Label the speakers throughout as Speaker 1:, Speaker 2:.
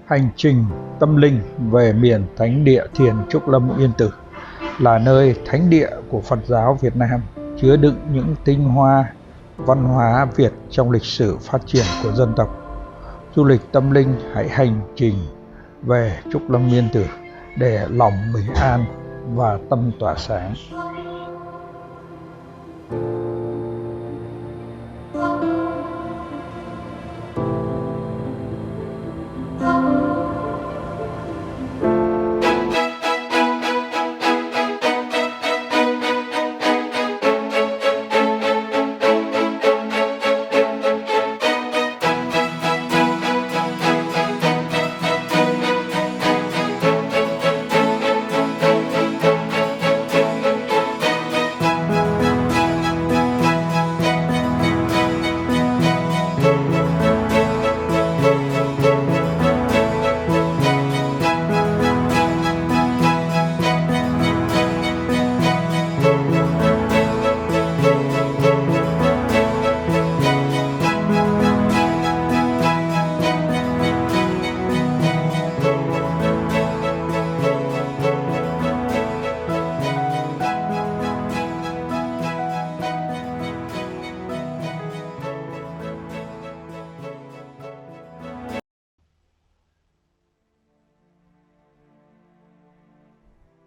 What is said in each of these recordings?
Speaker 1: Hành trình tâm linh về miền thánh địa Thiền Trúc Lâm Yên Tử là nơi thánh địa của Phật giáo Việt Nam, chứa đựng những tinh hoa văn hóa Việt trong lịch sử phát triển của dân tộc. Du lịch tâm linh hãy hành trình về Trúc Lâm Yên Tử để lòng bình an và tâm tỏa sáng.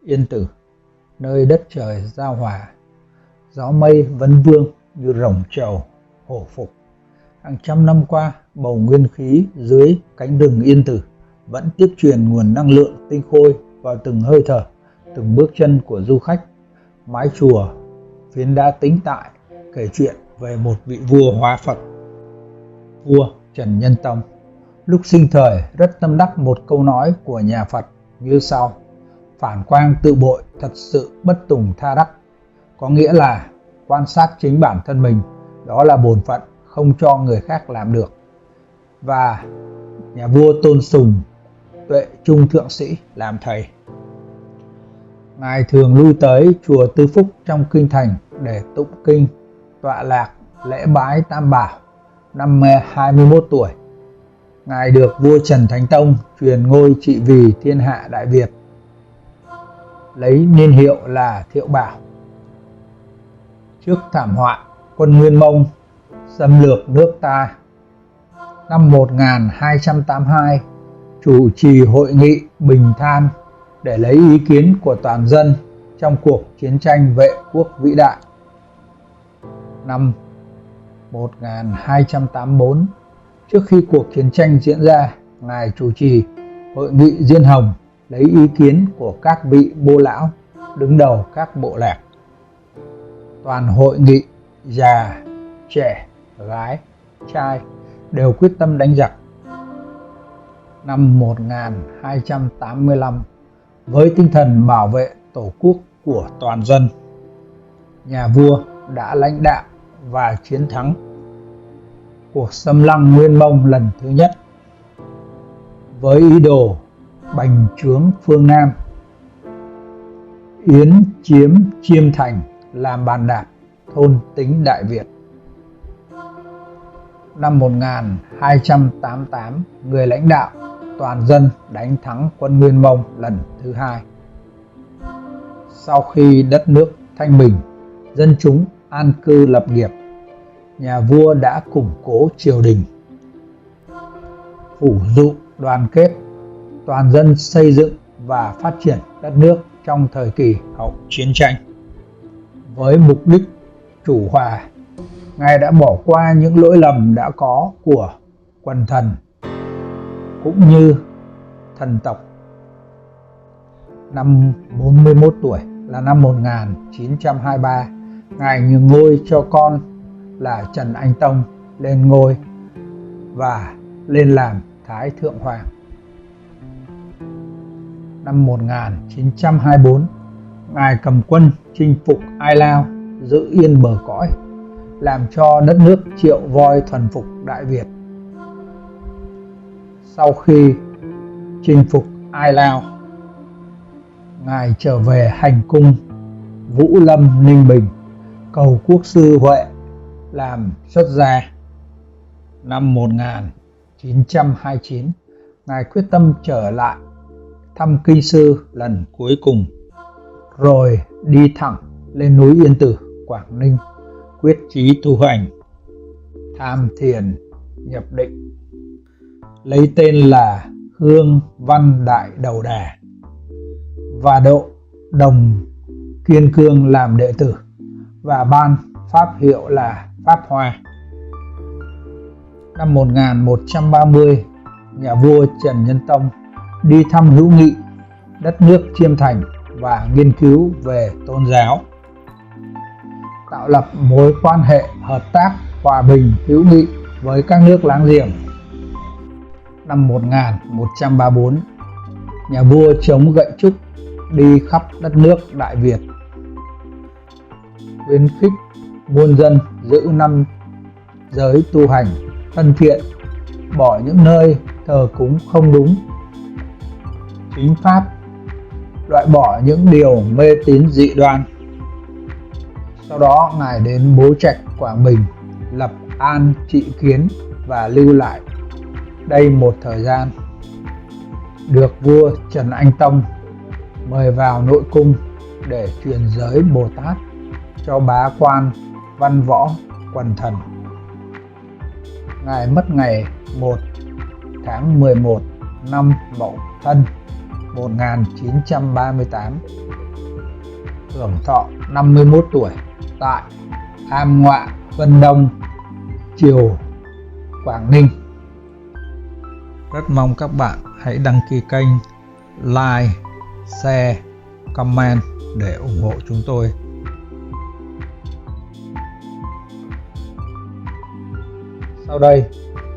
Speaker 1: Yên Tử, nơi đất trời giao hòa, gió mây vấn vương như rồng trầu hổ phục. Hàng trăm năm qua, bầu nguyên khí dưới cánh rừng Yên Tử vẫn tiếp truyền nguồn năng lượng tinh khôi vào từng hơi thở, từng bước chân của du khách. Mái chùa phiến đá tĩnh tại kể chuyện về một vị vua hóa Phật, vua Trần Nhân Tông. Lúc sinh thời rất tâm đắc một câu nói của nhà Phật như sau: phản quang tự bội, thật sự bất tùng tha đắc. Có nghĩa là quan sát chính bản thân mình, đó là bổn phận, không cho người khác làm được. Và nhà vua tôn sùng Tuệ Trung Thượng Sĩ làm thầy. Ngài thường lui tới chùa Tư Phúc trong kinh thành để tụng kinh, tọa lạc, lễ bái Tam Bảo. Năm 21 tuổi, Ngài được vua Trần Thánh Tông truyền ngôi trị vì thiên hạ Đại Việt, lấy niên hiệu là Thiệu Bảo. Trước thảm họa quân Nguyên Mông xâm lược nước ta, năm 1282 chủ trì hội nghị Bình Than để lấy ý kiến của toàn dân trong cuộc chiến tranh vệ quốc vĩ đại. Năm 1284, trước khi cuộc chiến tranh diễn ra, Ngài chủ trì hội nghị Diên Hồng lấy ý kiến của các vị bô lão đứng đầu các bộ lạc. Toàn hội nghị, già, trẻ, gái, trai đều quyết tâm đánh giặc. Năm 1285, với tinh thần bảo vệ tổ quốc của toàn dân, nhà vua đã lãnh đạo và chiến thắng cuộc xâm lăng Nguyên Mông lần thứ nhất, với ý đồ bành trướng phương Nam, yến chiếm Chiêm Thành làm bàn đạp thôn tính Đại Việt. Năm 1288, người lãnh đạo toàn dân đánh thắng quân Nguyên Mông lần thứ hai. Sau khi đất nước thanh bình, dân chúng an cư lập nghiệp, nhà vua đã củng cố triều đình, phủ dụ đoàn kết toàn dân xây dựng và phát triển đất nước trong thời kỳ hậu chiến tranh. Với mục đích chủ hòa, Ngài đã bỏ qua những lỗi lầm đã có của quần thần cũng như thần tộc. Năm 41 tuổi là năm 1923, Ngài nhường ngôi cho con là Trần Anh Tông lên ngôi và lên làm Thái Thượng Hoàng. Năm 1924, Ngài cầm quân chinh phục Ai Lao, giữ yên bờ cõi, làm cho đất nước Triệu Voi thuần phục Đại Việt. Sau khi chinh phục Ai Lao, Ngài trở về hành cung Vũ Lâm Ninh Bình, cầu quốc sư Huệ làm xuất gia. Năm 1929, Ngài quyết tâm trở lại thăm Kinh Sư lần cuối cùng, rồi đi thẳng lên núi Yên Tử, Quảng Ninh, quyết chí tu hành, tham thiền, nhập định, lấy tên là Hương Văn Đại Đầu Đà và độ Đồng Kiên Cương làm đệ tử và ban pháp hiệu là Pháp Hoa. Năm 1130, nhà vua Trần Nhân Tông đi thăm hữu nghị đất nước Chiêm Thành và nghiên cứu về tôn giáo, tạo lập mối quan hệ hợp tác hòa bình hữu nghị với các nước láng giềng. Năm 1134, nhà vua chống Gậy Trúc đi khắp đất nước Đại Việt, khuyến khích muôn dân giữ 5 giới tu hành thân thiện, bỏ những nơi thờ cúng không đúng, chính pháp, loại bỏ những điều mê tín dị đoan. Sau đó Ngài đến Bố Trạch, Quảng Bình, lập an trị kiến và lưu lại đây một thời gian. Được vua Trần Anh Tông mời vào nội cung để truyền giới Bồ Tát cho bá quan văn võ quần thần. Ngài mất ngày 1 tháng 11 năm Mậu Thân 1938, hưởng thọ 51 tuổi tại Am Ngọa, Vân Đông, Triều, Quảng Ninh. Rất mong các bạn hãy đăng ký kênh, like, share, comment để ủng hộ chúng tôi. Sau đây,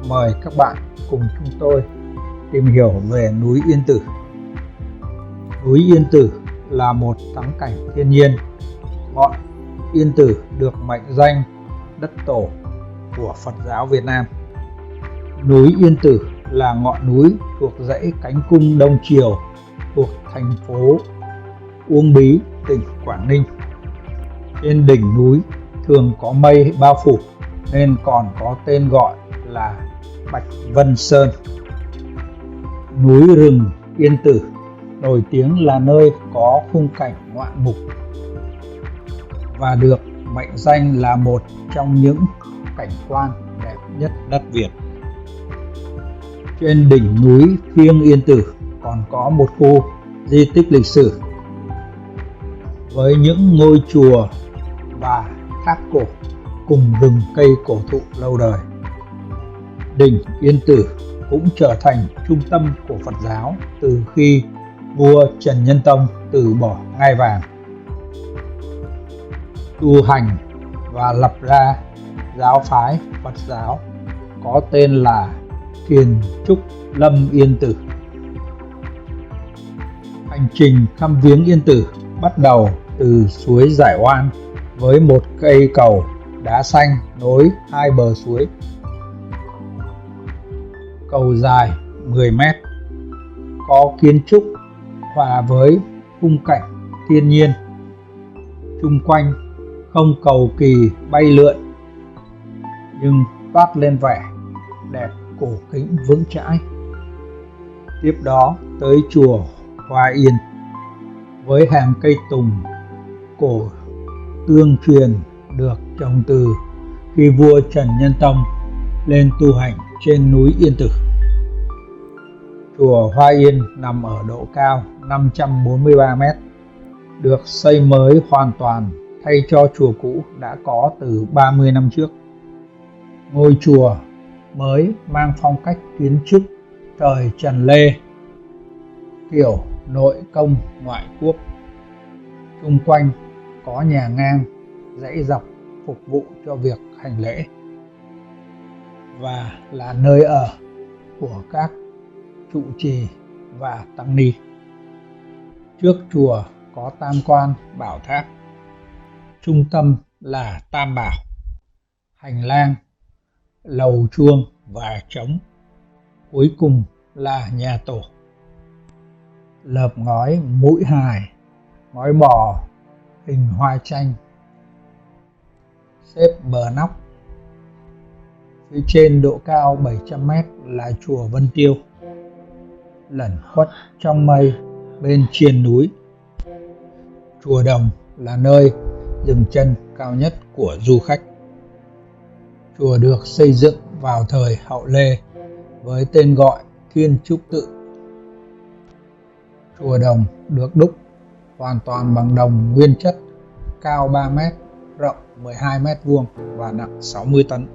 Speaker 1: mời các bạn cùng chúng tôi tìm hiểu về núi Yên Tử. Núi Yên Tử là một thắng cảnh thiên nhiên. Ngọn Yên Tử được mệnh danh đất tổ của Phật giáo Việt Nam. Núi Yên Tử là ngọn núi thuộc dãy Cánh Cung Đông Triều, thuộc thành phố Uông Bí, tỉnh Quảng Ninh. Trên đỉnh núi thường có mây bao phủ nên còn có tên gọi là Bạch Vân Sơn. Núi rừng Yên Tử nổi tiếng là nơi có khung cảnh ngoạn mục và được mệnh danh là một trong những cảnh quan đẹp nhất đất Việt. Trên đỉnh núi Thiêng Yên Tử còn có một khu di tích lịch sử với những ngôi chùa và tháp cổ cùng rừng cây cổ thụ lâu đời. Đỉnh Yên Tử cũng trở thành trung tâm của Phật giáo từ khi vua Trần Nhân Tông từ bỏ ngai vàng, tu hành và lập ra giáo phái Phật giáo có tên là Thiền Trúc Lâm Yên Tử. Hành trình thăm viếng Yên Tử bắt đầu từ suối Giải Oan với một cây cầu đá xanh nối hai bờ suối. Cầu dài 10 mét, có kiến trúc hòa với khung cảnh thiên nhiên. Chung quanh không cầu kỳ bay lượn nhưng toát lên vẻ đẹp cổ kính vững chãi. Tiếp đó tới chùa Hoa Yên với hàng cây tùng cổ tương truyền được trồng từ khi vua Trần Nhân Tông lên tu hành trên núi Yên Tử. Chùa Hoa Yên nằm ở độ cao 543 m, được xây mới hoàn toàn thay cho chùa cũ đã có từ 30 năm trước. Ngôi chùa mới mang phong cách kiến trúc thời Trần Lê, kiểu nội công ngoại quốc. Xung quanh có nhà ngang dãy dọc phục vụ cho việc hành lễ và là nơi ở của các trụ trì và tăng ni. Trước chùa có tam quan bảo tháp, trung tâm là tam bảo, hành lang, lầu chuông và trống, cuối cùng là nhà tổ. Lợp ngói mũi hài, ngói bò hình hoa tranh, xếp bờ nóc. Phía trên độ cao 700 m là chùa Vân Tiêu. lẩn khuất trong mây bên triền núi. Chùa Đồng là nơi dừng chân cao nhất của du khách. Chùa được xây dựng vào thời Hậu Lê với tên gọi Thiên Trúc Tự. Chùa Đồng được đúc hoàn toàn bằng đồng nguyên chất, cao 3 m, rộng 12 m² và nặng 60 tấn.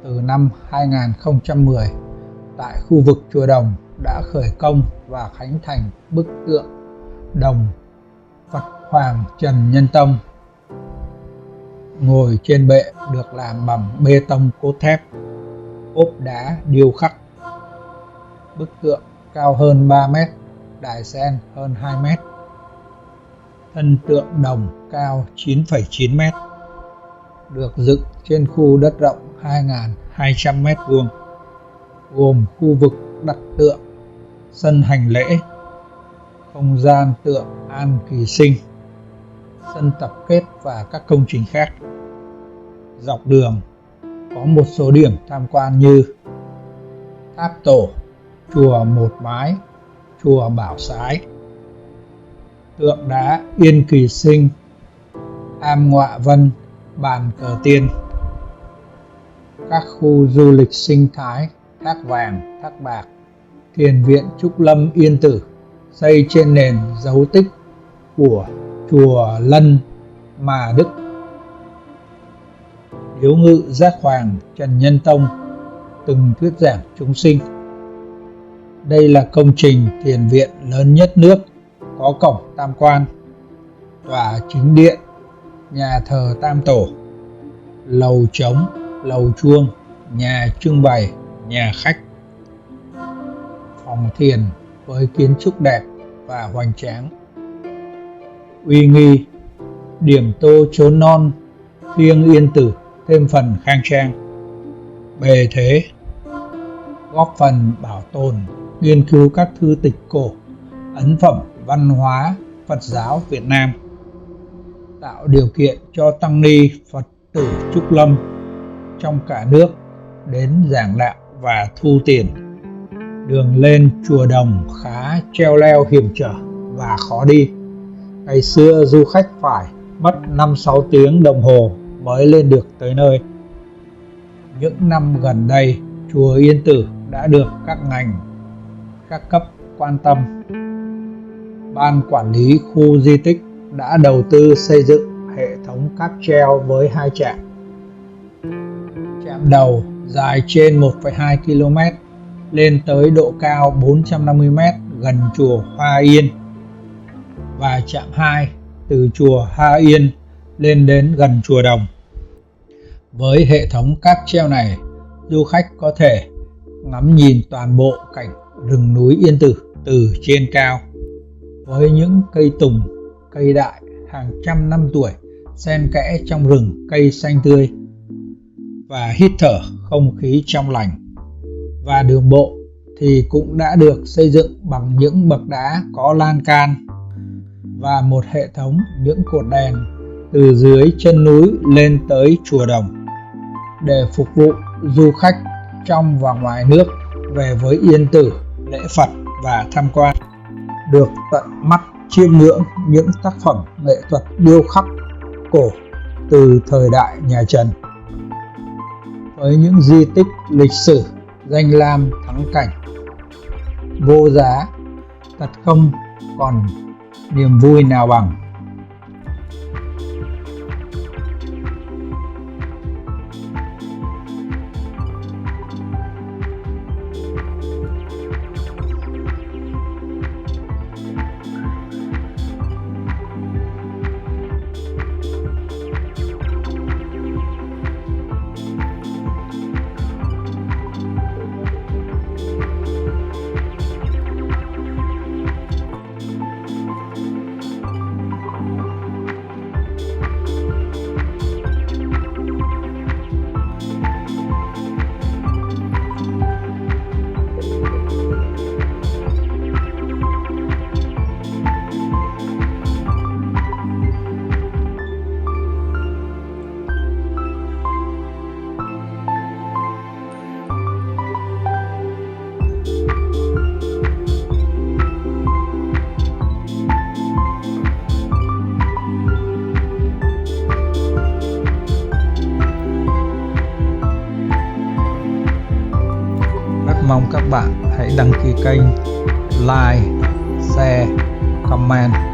Speaker 1: Từ năm 2010, tại khu vực Chùa Đồng đã khởi công và khánh thành bức tượng đồng Phật Hoàng Trần Nhân Tông ngồi trên bệ được làm bằng bê tông cốt thép, ốp đá điêu khắc. Bức tượng cao hơn 3 m, đài sen hơn 2 m. Thân tượng đồng cao 9,9 m, được dựng trên khu đất rộng 2.200 m², gồm khu vực đặt tượng, sân hành lễ, không gian tượng An Kỳ Sinh, sân tập kết và các công trình khác. Dọc đường có một số điểm tham quan như Tháp Tổ, Chùa Một Mái, Chùa Bảo Sái, tượng đá Yên Kỳ Sinh, Am Ngọa Vân, Bàn Cờ Tiên, các khu du lịch sinh thái Thác Vàng, Thác Bạc, Thiền viện Trúc Lâm Yên Tử xây trên nền dấu tích của chùa Lân Mà Đức, Điếu Ngự Giác Hoàng Trần Nhân Tông từng thuyết giảng chúng sinh. Đây là công trình thiền viện lớn nhất nước, có cổng tam quan, tòa chính điện, nhà thờ Tam Tổ, lầu trống, lầu chuông, nhà trưng bày, nhà khách, phòng thiền với kiến trúc đẹp và hoành tráng, uy nghi, điểm tô chốn non thiêng Yên Tử thêm phần khang trang, bề thế, góp phần bảo tồn, nghiên cứu các thư tịch cổ, ấn phẩm văn hóa Phật giáo Việt Nam, tạo điều kiện cho tăng ni Phật tử Trúc Lâm trong cả nước đến giảng đạo và thu tiền. Đường lên Chùa Đồng khá treo leo hiểm trở và khó đi. Ngày xưa du khách phải mất 5-6 tiếng đồng hồ mới lên được tới nơi. Những năm gần đây, chùa Yên Tử đã được các ngành, các cấp quan tâm. Ban quản lý khu di tích đã đầu tư xây dựng hệ thống cáp treo với 2 trạm. Trạm đầu dài trên 1,2 km lên tới độ cao 450 m gần chùa Hoa Yên, và trạm 2 từ chùa Hoa Yên lên đến gần chùa Đồng. Với hệ thống cáp treo này, du khách có thể ngắm nhìn toàn bộ cảnh rừng núi Yên Tử từ trên cao, với những cây tùng, cây đại hàng trăm năm tuổi xen kẽ trong rừng cây xanh tươi, và hít thở không khí trong lành. Và đường bộ thì cũng đã được xây dựng bằng những bậc đá có lan can và một hệ thống những cột đèn từ dưới chân núi lên tới chùa Đồng để phục vụ du khách trong và ngoài nước về với Yên Tử lễ Phật và tham quan, được tận mắt chiêm ngưỡng những tác phẩm nghệ thuật điêu khắc cổ từ thời đại nhà Trần, với những di tích lịch sử, danh lam thắng cảnh vô giá, thật không còn niềm vui nào bằng. mong các bạn hãy đăng ký kênh, like, share, comment